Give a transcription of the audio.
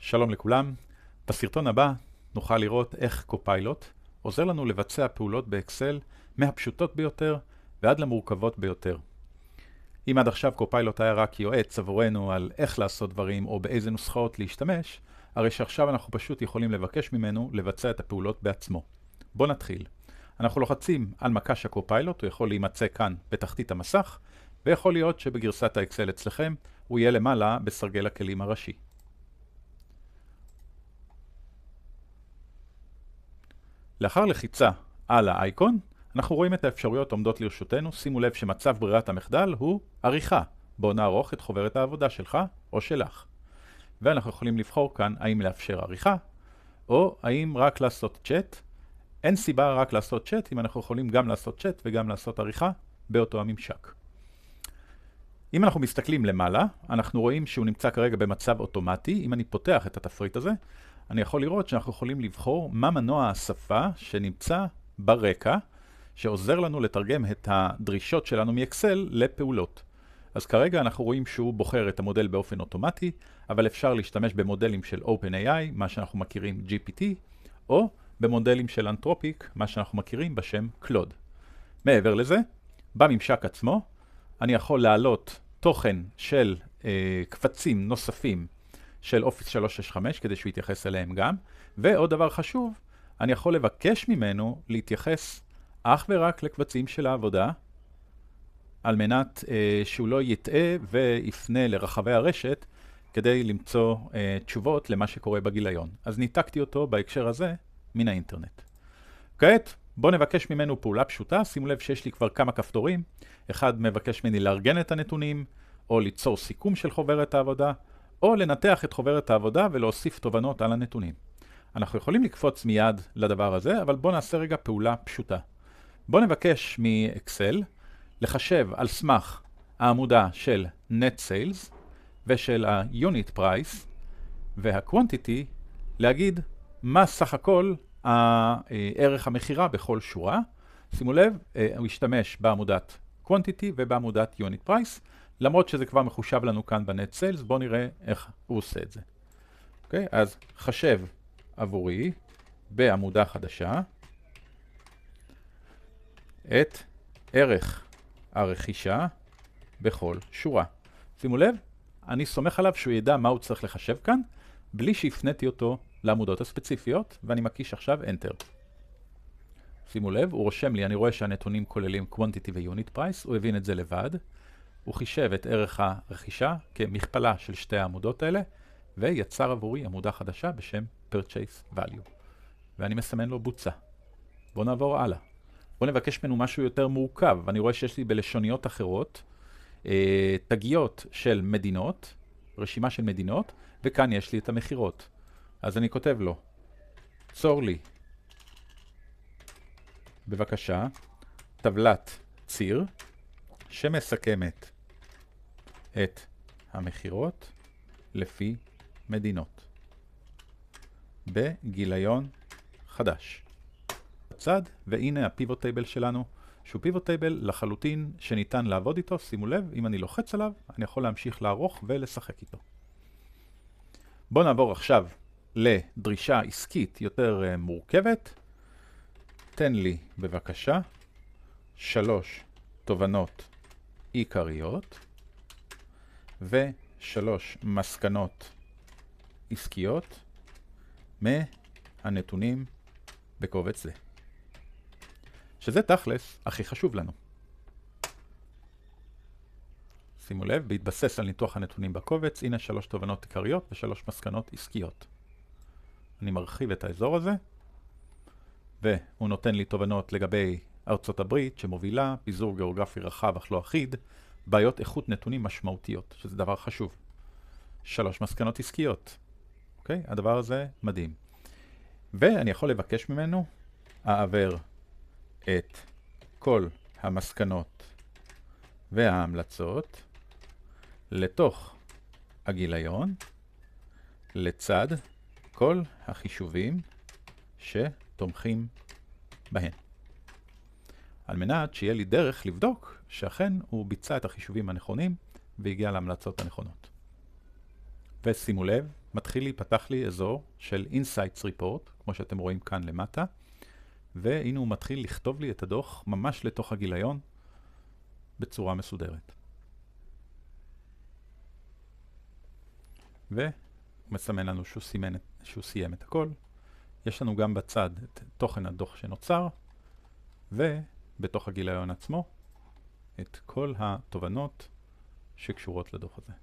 שלום לכולם. בסרטון הבא נוכל לראות איך קופיילוט עוזר לנו לבצע פעולות באקסל מהפשוטות ביותר ועד למורכבות ביותר. אם עד עכשיו קופיילוט היה רק יועץ עבורנו על איך לעשות דברים או באיזה נוסחאות להשתמש, הרי שעכשיו אנחנו פשוט יכולים לבקש ממנו לבצע את הפעולות בעצמו. בואו נתחיל. אנחנו לוחצים על מקש הקופיילוט, הוא יכול להימצא כאן בתחתית המסך, ויכול להיות שבגרסת האקסל אצלכם הוא יהיה למעלה בסרגל הכלים הראשי. לאחר לחיצה על האייקון, אנחנו רואים את האפשרויות עומדות לרשותנו. שימו לב שמצב ברירת המחדל הוא עריכה. בואו נערוך את חוברת העבודה שלך או שלך. ואנחנו יכולים לבחור כאן האם לאפשר עריכה, או האם רק לעשות צ'אט. אין סיבה רק לעשות צ'אט, אם אנחנו יכולים גם לעשות צ'אט וגם לעשות עריכה באותו הממשק. אם אנחנו מסתכלים למעלה, אנחנו רואים שהוא נמצא כרגע במצב אוטומטי. אם אני פותח את התפריט הזה, אני יכול לראות שאנחנו יכולים לבחור מה מנוע השפה שנמצא ברקע, שעוזר לנו לתרגם את הדרישות שלנו מאקסל לפעולות. אז כרגע אנחנו רואים שהוא בוחר את המודל באופן אוטומטי, אבל אפשר להשתמש במודלים של OpenAI, מה שאנחנו מכירים GPT, או במודלים של אנתרופיק, מה שאנחנו מכירים בשם Claude. מעבר לזה, בממשק עצמו, אני יכול להעלות תוכן של קבצים נוספים של Office 365 כדי שהוא יתייחס אליהם גם. ועוד דבר חשוב, אני יכול לבקש ממנו להתייחס אך ורק לקבצים של העבודה, על מנת שהוא לא יטעה ויפנה לרחבי הרשת כדי למצוא תשובות למה שקורה בגיליון. אז ניתקתי אותו בהקשר הזה מן האינטרנט. כעת בואו נבקש ממנו פעולה פשוטה. שימו לב שיש לי כבר כמה כפתורים. אחד מבקש ממני לארגן את הנתונים, או ליצור סיכום של חוברת העבודה, או לנתח את חוברת העבודה ולהוסיף תובנות על הנתונים. אנחנו יכולים לקפוץ מיד לדבר הזה, אבל בואו נעשה רגע פעולה פשוטה. בואו נבקש מאקסל לחשב על סמך העמודה של Net Sales ושל ה-Unit Price וה-Quantity, להגיד מה סך הכל הערך המחירה בכל שורה. שימו לב, הוא ישתמש בעמודת Quantity ובעמודת Unit Price, למרות שזה כבר מחושב לנו כאן ב-Net Sales. בואו נראה איך הוא עושה את זה. אוקיי, אז חשב עבורי בעמודה חדשה את ערך הרכישה בכל שורה. שימו לב, אני סומך עליו שהוא ידע מה הוא צריך לחשב כאן, בלי שהפניתי אותו לעמודות הספציפיות, ואני מקיש עכשיו Enter. שימו לב, הוא רושם לי, אני רואה שהנתונים כוללים Quantity ו-Unit Price, הוא הבין את זה לבד. הוא חישב את ערך הרכישה כמכפלה של שתי העמודות האלה, ויצר עבורי עמודה חדשה בשם Purchase Value. ואני מסמן לו בוצע. בואו נעבור הלאה. בואו נבקש ממנו משהו יותר מורכב. אני רואה שיש לי בלשוניות אחרות תגיות של מדינות, רשימה של מדינות, וכאן יש לי את המחירות. אז אני כותב לו, צור לי בבקשה טבלת ציר שמסכמת את המחירות לפי מדינות בגיליון חדש. בצד, והנה הפיבוט טייבל שלנו, שהוא פיבוט טייבל לחלוטין שניתן לעבוד איתו. שימו לב, אם אני לוחץ עליו, אני יכול להמשיך לערוך ולשחק איתו. בואו נעבור עכשיו לדרישה עסקית יותר מורכבת. תן לי בבקשה 3 תובנות עיקריות ו3 מסקנות עסקיות מהנתונים בקובץ זה. שזה תכלס הכי חשוב לנו. שימו לב, בהתבסס על ניתוח הנתונים בקובץ, הנה 3 תובנות עיקריות ו3 מסקנות עסקיות. אני מרחיב את האזור הזה, והוא נותן לי תובנות לגבי ארצות הברית שמובילה, פיזור גיאוגרפי רחב אך לא אחיד, בעיות איכות נתונים משמעותיות, שזה דבר חשוב. 3 מסקנות עסקיות. אוקיי? הדבר הזה מדהים. ואני יכול לבקש ממנו, אעבר את כל המסקנות וההמלצות לתוך הגיליון, לצד כל החישובים שתומכים בהן. על מנת שיהיה לי דרך לבדוק שאכן הוא ביצע את החישובים הנכונים והגיע להמלצות הנכונות. ושימו לב, מתחיל להיפתח לי אזור של Insights Report, כמו שאתם רואים כאן למטה, והנה הוא מתחיל לכתוב לי את הדוח ממש לתוך הגיליון בצורה מסודרת. והוא מסמן לנו שהוא סיים את הכל. יש לנו גם בצד את תוכן הדוח שנוצר, ובתוך הגיליון עצמו את כל התובנות שקשורות לדוח הזה.